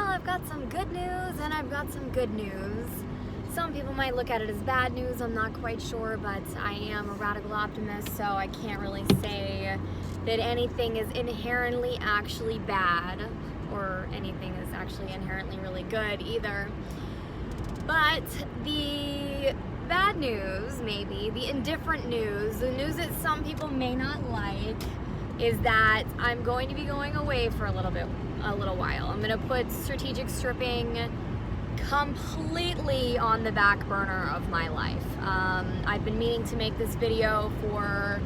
I've got some good news and I've got some good news. Some people might look at it as bad news, I'm not quite sure, but I am a radical optimist, so I can't really say that anything is inherently actually bad or anything is actually inherently really good either. But the bad news, maybe, the indifferent news, the news that some people may not like, is that I'm going to be going away for a little while. I'm going to put strategic stripping completely on the back burner of my life. I've been meaning to make this video for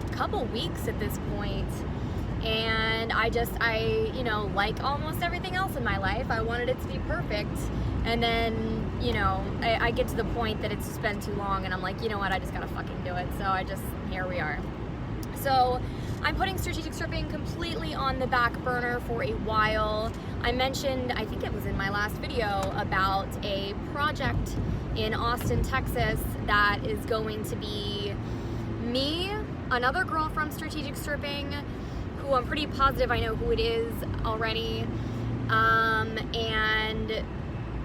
a couple weeks at this point, and I like almost everything else in my life, I wanted it to be perfect, and then, I get to the point that it's just been too long, and I'm like, you know what, I just gotta fucking do it, so here we are. So I'm putting strategic stripping completely on the back burner for a while. I mentioned, I think it was in my last video, about a project in Austin, Texas that is going to be me, another girl from Strategic Stripping, who I'm pretty positive I know who it is already, and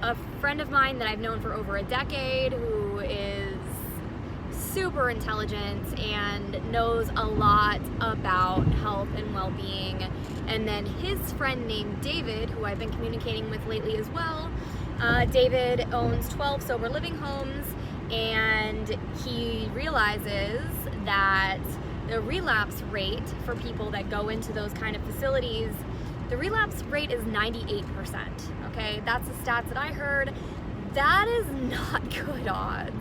a friend of mine that I've known for over a decade who is super intelligent and knows a lot about health and well-being, and then his friend named David, who I've been communicating with lately as well. David owns 12 sober living homes, and he realizes that the relapse rate for people that go into those kind of facilities, the relapse rate is 98%, okay? That's the stats that I heard. That is not good odds.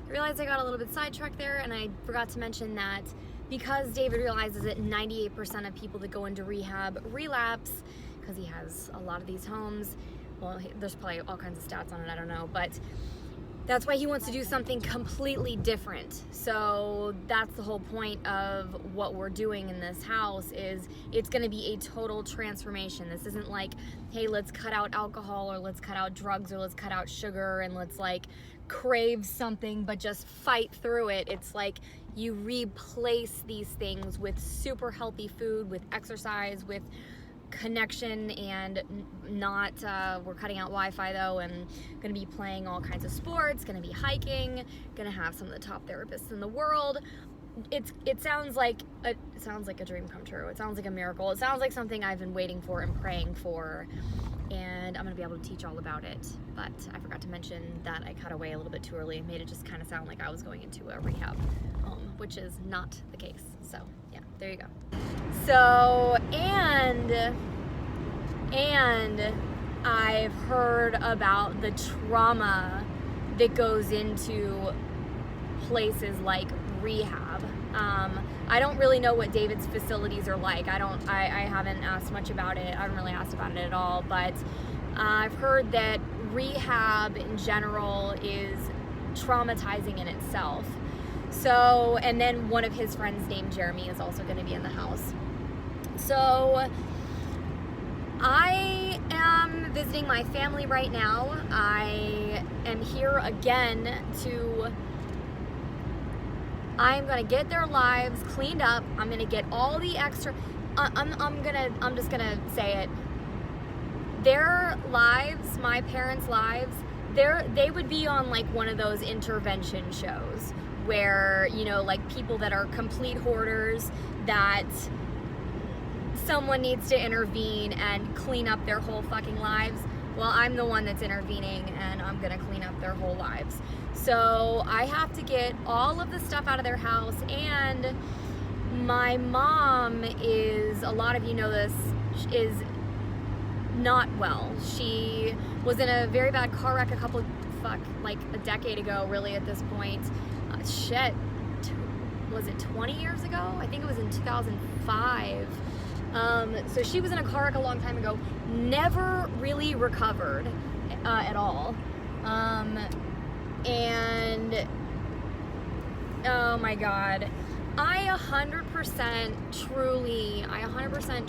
I realized I got a little bit sidetracked there, and I forgot to mention that because David realizes that 98% of people that go into rehab relapse, because he has a lot of these homes, well, there's probably all kinds of stats on it, I don't know, but that's why he wants to do something completely different. So that's the whole point of what we're doing in this house, is it's gonna be a total transformation. This isn't like, hey, let's cut out alcohol, or let's cut out drugs, or let's cut out sugar, and let's like crave something but just fight through it. It's like you replace these things with super healthy food, with exercise, with connection, and not we're cutting out Wi-Fi though, and gonna be playing all kinds of sports, gonna be hiking, gonna have some of the top therapists in the world. It sounds like a dream come true. It sounds like a miracle. It sounds like something I've been waiting for and praying for, and I'm gonna be able to teach all about it. But I forgot to mention that I cut away a little bit too early. It made it just kind of sound like I was going into a rehab home, which is not the case. So yeah, there you go. So, and I've heard about the trauma that goes into places like rehab. I don't really know what David's facilities are like. I haven't asked much about it. I haven't really asked about it at all, but I've heard that rehab in general is traumatizing in itself. So, and then one of his friends named Jeremy is also going to be in the house. So I am visiting my family right now. I am here again I'm gonna get their lives cleaned up. I'm gonna get all the extra, I'm just gonna say it. Their lives, my parents' lives, they would be on like one of those intervention shows where, like people that are complete hoarders, that someone needs to intervene and clean up their whole fucking lives. Well, I'm the one that's intervening, and I'm gonna clean up their whole lives. So I have to get all of the stuff out of their house, and my mom is, a lot of you know this, is not well. She was in a very bad car wreck like a decade ago, really, at this point. Was it 20 years ago? I think it was in 2005. So she was in a car wreck a long time ago, never really recovered at all. And oh my God, I 100%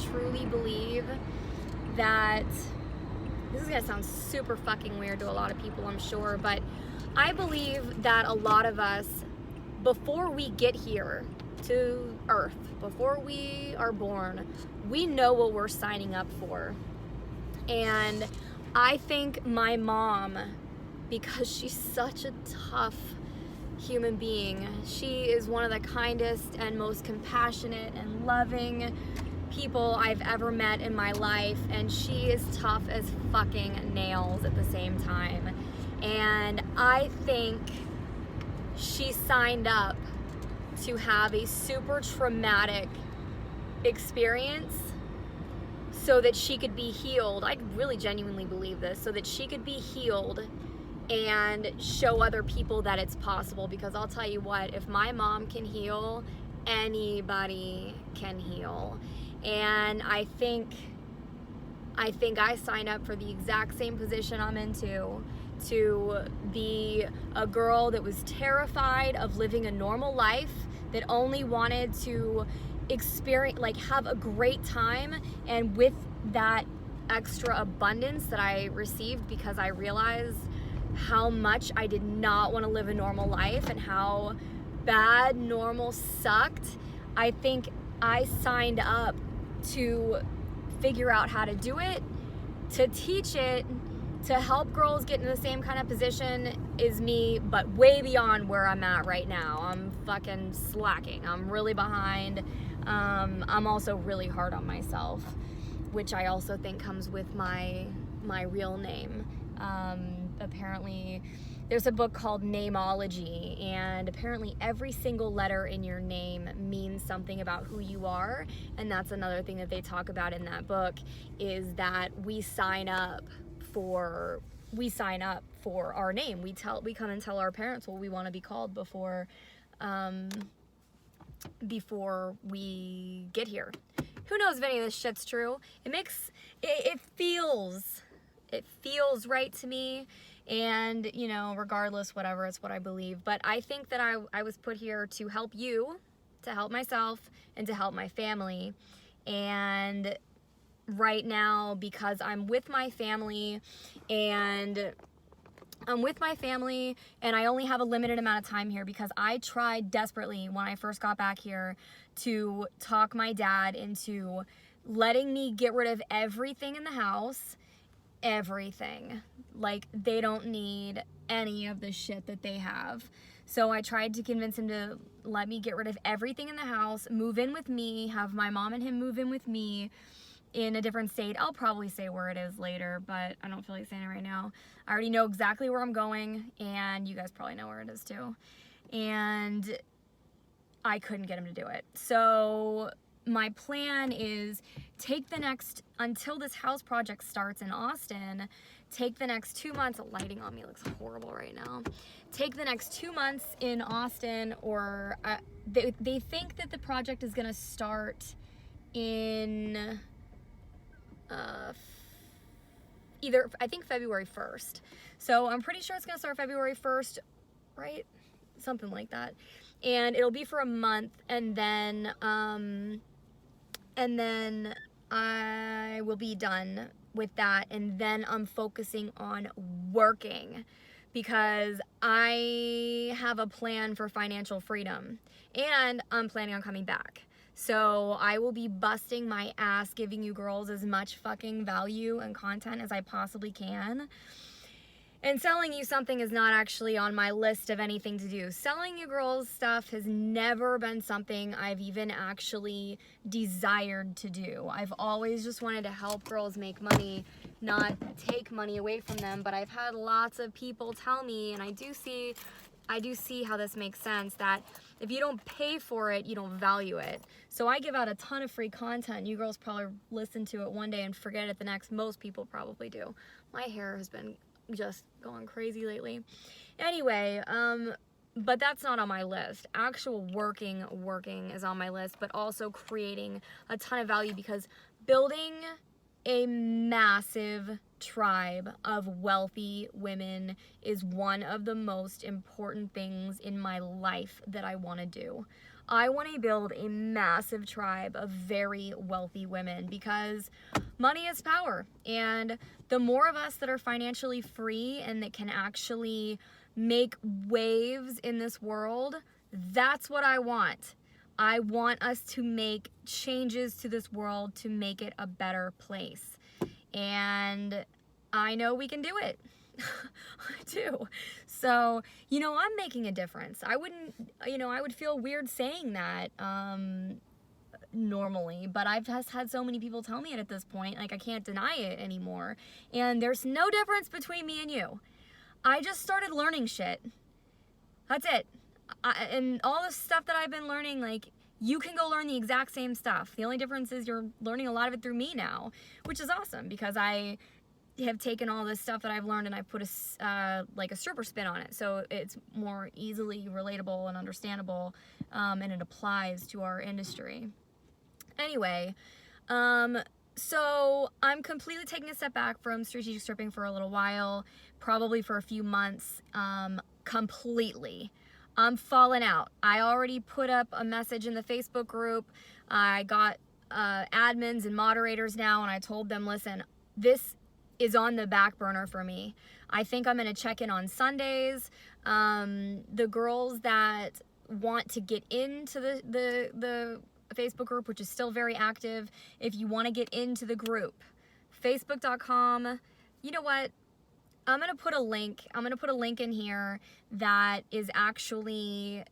truly believe that, this is gonna sound super fucking weird to a lot of people, I'm sure, but I believe that a lot of us, before we get here to Earth, before we are born, we know what we're signing up for. And I think my mom, because she's such a tough human being, she is one of the kindest and most compassionate and loving people I've ever met in my life, and she is tough as fucking nails at the same time. And I think she signed up to have a super traumatic experience so that she could be healed. I really genuinely believe this, so that she could be healed and show other people that it's possible. Because I'll tell you what, if my mom can heal, anybody can heal. And I think I signed up for the exact same position I'm into, to be a girl that was terrified of living a normal life, that only wanted to experience, like, have a great time, and with that extra abundance that I received because I realized how much I did not want to live a normal life and how bad normal sucked. I think I signed up to figure out how to do it, to teach it, to help girls get in the same kind of position as me, but way beyond where I'm at right now. I'm fucking slacking. I'm really behind. I'm also really hard on myself, which I also think comes with my real name. Apparently there's a book called Nameology, and apparently every single letter in your name means something about who you are. And that's another thing that they talk about in that book, is that we sign up for our name. We come and tell our parents what we want to be called before we get here. Who knows if any of this shit's true? It feels right to me. And, you know, regardless, whatever, it's what I believe. But I think that I was put here to help you, to help myself, and to help my family. And right now, because I'm with my family, and I only have a limited amount of time here, because I tried desperately when I first got back here to talk my dad into letting me get rid of everything in the house. Everything. Like, they don't need any of the shit that they have. So I tried to convince him to let me get rid of everything in the house, move in with me, have my mom and him move in with me in a different state. I'll probably say where it is later, but I don't feel like saying it right now. I already know exactly where I'm going, and you guys probably know where it is too. And I couldn't get him to do it. So my plan is until this house project starts in Austin, take the next 2 months. The lighting on me looks horrible right now. Take the next 2 months in Austin, or they think that the project is going to start in I think February 1st. So I'm pretty sure it's going to start February 1st, right? Something like that. And it'll be for a month, and then I will be done with that, and then I'm focusing on working, because I have a plan for financial freedom, and I'm planning on coming back. So I will be busting my ass giving you girls as much fucking value and content as I possibly can. And selling you something is not actually on my list of anything to do. Selling you girls stuff has never been something I've even actually desired to do. I've always just wanted to help girls make money, not take money away from them. But I've had lots of people tell me, and I do see how this makes sense, that if you don't pay for it, you don't value it. So I give out a ton of free content. You girls probably listen to it one day and forget it the next. Most people probably do. My hair has been just going crazy lately. Anyway, but that's not on my list. Actual working is on my list, but also creating a ton of value, because building a massive tribe of wealthy women is one of the most important things in my life that I want to do. I want to build a massive tribe of very wealthy women, because money is power. And the more of us that are financially free and that can actually make waves in this world, that's what I want. I want us to make changes to this world to make it a better place. and I know we can do it. I do. So, I'm making a difference. I wouldn't, I would feel weird saying that normally, but I've just had so many people tell me it at this point, like I can't deny it anymore. And there's no difference between me and you. I just started learning shit. That's it. And all the stuff that I've been learning, like, you can go learn the exact same stuff. The only difference is you're learning a lot of it through me now, which is awesome because I have taken all this stuff that I've learned and I put a stripper spin on it, so it's more easily relatable and understandable, and it applies to our industry. Anyway, so I'm completely taking a step back from strategic stripping for a little while, probably for a few months, completely. I'm falling out. I already put up a message in the Facebook group. I got admins and moderators now, and I told them, listen, this is on the back burner for me. I think I'm going to check in on Sundays. The girls that want to get into the Facebook group, which is still very active, if you want to get into the group, facebook.com, you know what? I'm going to put a link in here that is actually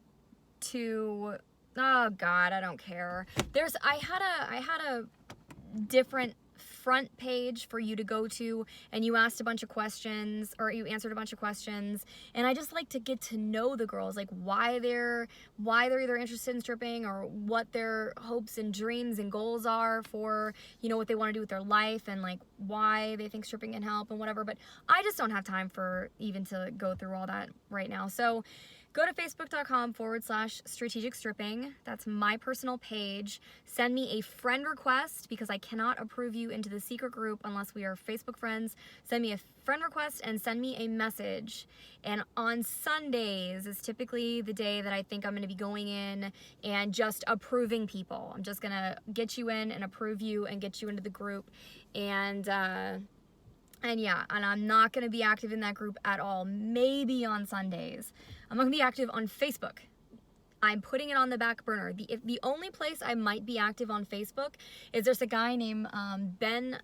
to, oh God, I don't care. I had a different front page for you to go to, and you asked a bunch of questions, or you answered a bunch of questions, and I just like to get to know the girls, like why they're either interested in stripping or what their hopes and dreams and goals are for, what they want to do with their life, and like why they think stripping can help and whatever. But I just don't have time for even to go through all that right now. So go to facebook.com/strategic stripping. That's my personal page. Send me a friend request because I cannot approve you into the secret group unless we are Facebook friends. Send me a friend request and send me a message. And on Sundays is typically the day that I think I'm going to be going in and just approving people. I'm just going to get you in and approve you and get you into the group. And yeah, and I'm not going to be active in that group at all. Maybe on Sundays. I'm not going to be active on Facebook. I'm putting it on the back burner. The only place I might be active on Facebook is there's a guy named Ben.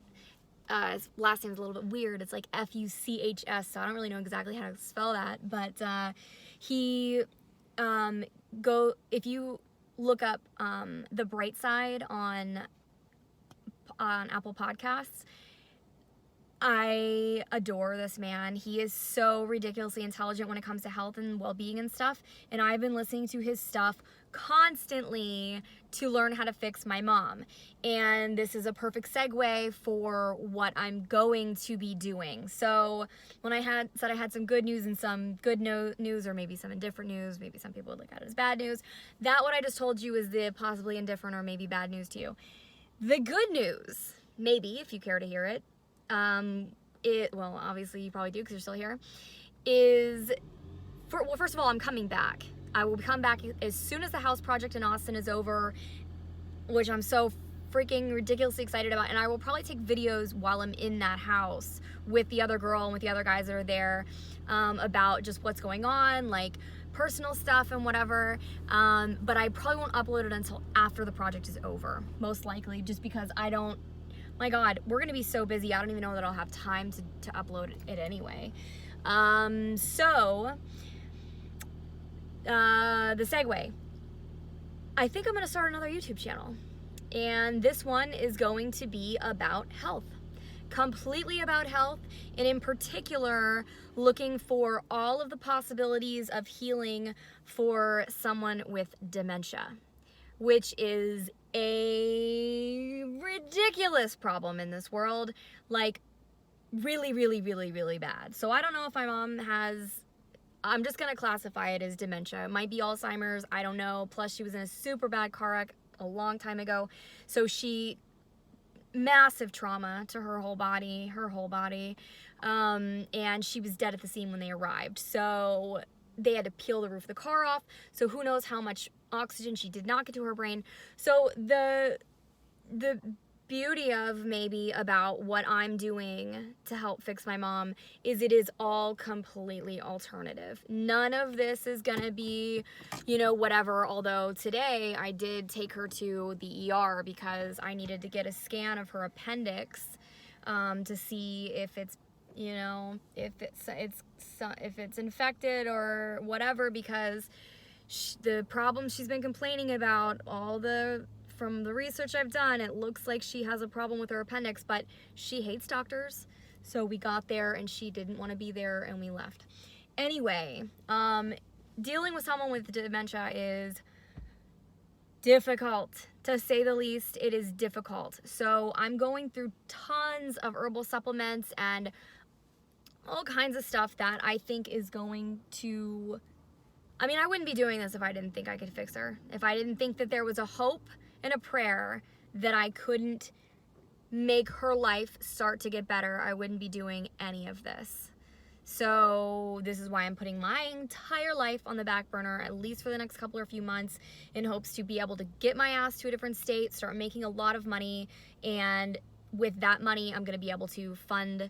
His last name's a little bit weird. It's like Fuchs, so I don't really know exactly how to spell that. But if you look up The Bright Side on Apple Podcasts, I adore this man. He is so ridiculously intelligent when it comes to health and well-being and stuff, and I've been listening to his stuff constantly to learn how to fix my mom. And this is a perfect segue for what I'm going to be doing. So when I said I had some good news and some good news, or maybe some indifferent news, maybe some people would look at it as bad news, that what I just told you is the possibly indifferent or maybe bad news to you. The good news, maybe, if you care to hear it, well, obviously you probably do because you're still here, first of all, I'm coming back. I will come back as soon as the house project in Austin is over, which I'm so freaking ridiculously excited about, and I will probably take videos while I'm in that house with the other girl and with the other guys that are there, about just what's going on, like personal stuff and whatever, but I probably won't upload it until after the project is over, most likely, just because my God, we're gonna be so busy, I don't even know that I'll have time to upload it anyway. The segue. I think I'm gonna start another YouTube channel. And this one is going to be about health. Completely about health, and in particular, looking for all of the possibilities of healing for someone with dementia, which is a ridiculous problem in this world, like really, really, really, really bad. So I don't know if my mom I'm just gonna classify it as dementia. It might be Alzheimer's, I don't know. Plus she was in a super bad car wreck a long time ago. So massive trauma to her whole body, and she was dead at the scene when they arrived. So they had to peel the roof of the car off. So who knows how much oxygen she did not get to her brain. So the beauty of maybe about what I'm doing to help fix my mom is it is all completely alternative. None of this is gonna be, whatever, although today I did take her to the ER because I needed to get a scan of her appendix to see if it's, you know, if it's infected or whatever, because the problem she's been complaining about, from the research I've done, it looks like she has a problem with her appendix, but she hates doctors. So we got there and she didn't want to be there and we left. Anyway, dealing with someone with dementia is difficult, to say the least. It is difficult. So I'm going through tons of herbal supplements and all kinds of stuff that I think is going to, I mean, I wouldn't be doing this if I didn't think I could fix her. If I didn't think that there was a hope and a prayer that I couldn't make her life start to get better, I wouldn't be doing any of this. So this is why I'm putting my entire life on the back burner, at least for the next couple or few months, in hopes to be able to get my ass to a different state, start making a lot of money, and with that money, I'm gonna be able to fund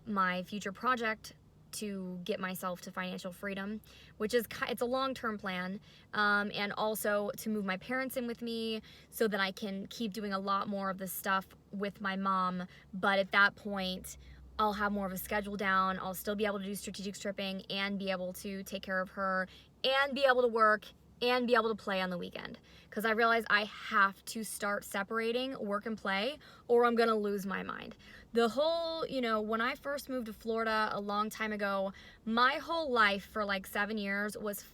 my future project to get myself to financial freedom, which is, it's a long-term plan, and also to move my parents in with me so that I can keep doing a lot more of the stuff with my mom. But at that point, I'll have more of a schedule down. I'll still be able to do strategic stripping and be able to take care of her and be able to work and be able to play on the weekend. Because I realize I have to start separating work and play or I'm gonna lose my mind. The whole, you know, when I first moved to Florida a long time ago, my whole life for like 7 years was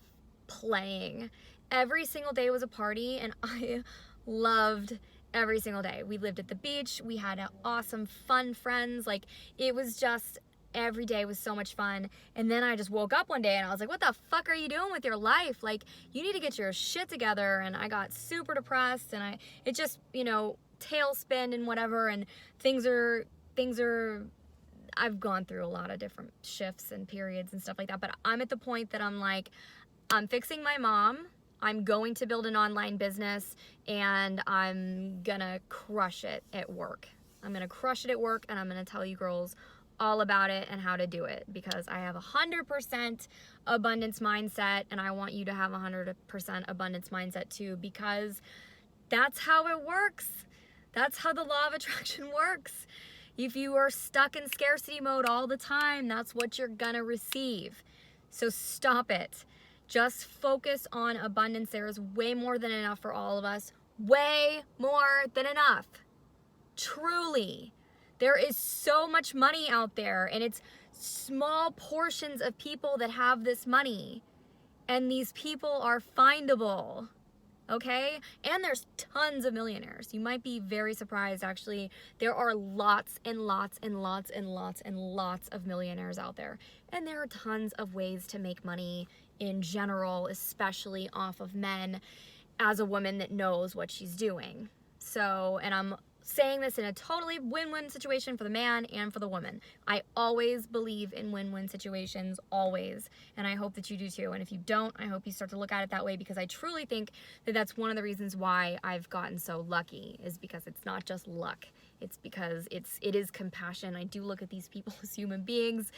playing. Every single day was a party and I loved every single day. We lived at the beach, we had awesome, fun friends. Like, it was just, every day was so much fun. And then I just woke up one day and I was like, what the fuck are you doing with your life? Like, you need to get your shit together. And I got super depressed and it just, you know, tailspin and whatever. And things are, I've gone through a lot of different shifts and periods and stuff like that. But I'm at the point that I'm like, I'm fixing my mom. I'm going to build an online business and I'm gonna crush it at work. I'm gonna crush it at work and I'm gonna tell you girls all about it and how to do it, because I have 100% abundance mindset and I want you to have 100% abundance mindset too, because that's how it works. That's how the law of attraction works. If you are stuck in scarcity mode all the time, that's what you're gonna receive. So stop it. Just focus on abundance. There is way more than enough for all of us. Way more than enough. Truly. There is so much money out there, and it's small portions of people that have this money. And these people are findable. Okay? And there's tons of millionaires. You might be very surprised, actually. There are lots and lots and lots and lots and lots of millionaires out there. And there are tons of ways to make money in general, especially off of men, as a woman that knows what she's doing. So, and I'm saying this in a totally win-win situation for the man and for the woman. I always believe in win-win situations, always, and I hope that you do too. And if you don't, I hope you start to look at it that way, because I truly think that that's one of the reasons why I've gotten so lucky, is because it's not just luck. It's because it is compassion. I do look at these people as human beings,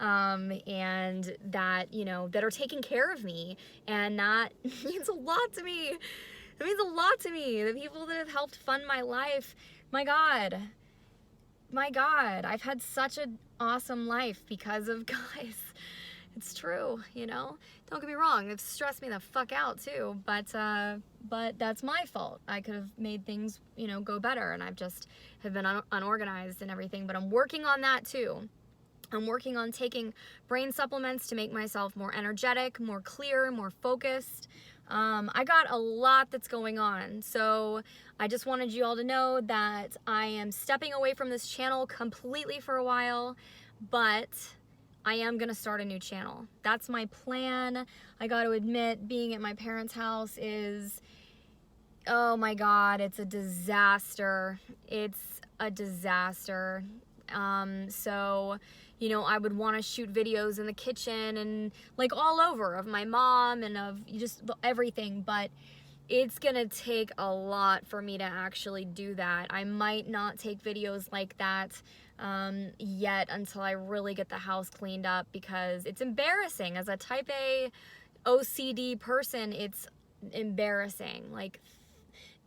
and that, you know, that are taking care of me, and that means a lot to me. It means a lot to me. The people that have helped fund my life, my God, I've had such an awesome life because of guys. It's true, you know? Don't get me wrong, it's stressed me the fuck out too, but that's my fault. I could have made things, you know, go better, and I've just have been unorganized and everything, but I'm working on that too. I'm working on taking brain supplements to make myself more energetic, more clear, more focused. I got a lot that's going on, so I just wanted you all to know that I am stepping away from this channel completely for a while, but I am gonna start a new channel. That's my plan. I got to admit, being at my parents' house is, oh my God, it's a disaster. It's a disaster. So, you know, I would want to shoot videos in the kitchen and like all over of my mom and of just everything, but it's gonna take a lot for me to actually do that. I might not take videos like that yet until I really get the house cleaned up, because it's embarrassing. As a type A OCD person, it's embarrassing. Like,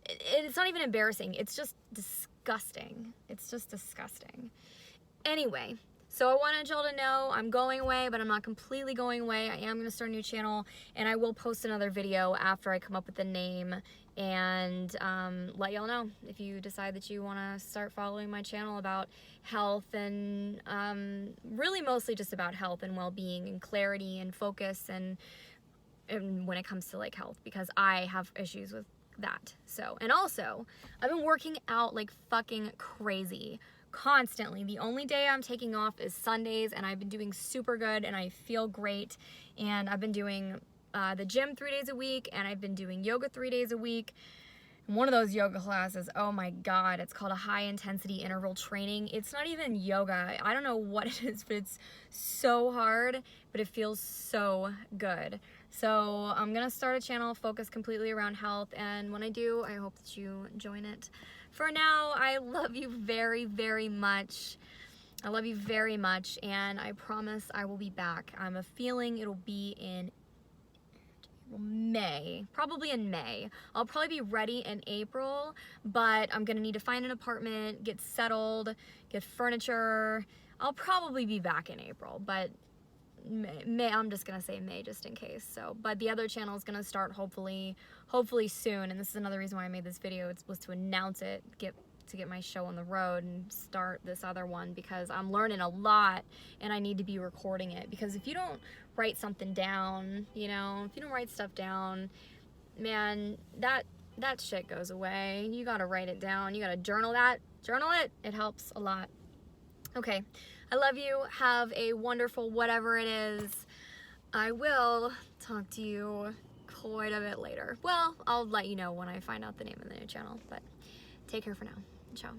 it's not even embarrassing, it's just disgusting disgusting. It's just disgusting. Anyway, so I wanted y'all to know I'm going away, but I'm not completely going away. I am going to start a new channel, and I will post another video after I come up with the name and let y'all know if you decide that you want to start following my channel about health and really mostly just about health and well-being and clarity and focus and when it comes to like health, because I have issues with that. So, and also I've been working out like fucking crazy constantly. The only day I'm taking off is Sundays, and I've been doing super good and I feel great. And I've been doing the gym 3 days a week, and I've been doing yoga 3 days a week. And one of those yoga classes, oh my god, it's called a high intensity interval training. It's not even yoga. I don't know what it is, but it's so hard, but it feels so good. So I'm gonna start a channel focused completely around health, and when I do, I hope that you join it. For now, I love you very, very much. I love you very much, and I promise I will be back. I'm a feeling it'll be in May, probably in May. I'll probably be ready in April, but I'm gonna need to find an apartment, get settled, get furniture. I'll probably be back in April, but May, I'm just gonna say May just in case. So, but the other channel is gonna start hopefully soon, and this is another reason why I made this video. It was to announce it, to get my show on the road and start this other one, because I'm learning a lot and I need to be recording it. Because if you don't write something down, you know, if you don't write stuff down, man, that shit goes away. You gotta write it down. You gotta journal it. It helps a lot. Okay, I love you. Have a wonderful whatever it is. I will talk to you quite a bit later. Well, I'll let you know when I find out the name of the new channel, but take care for now. Ciao.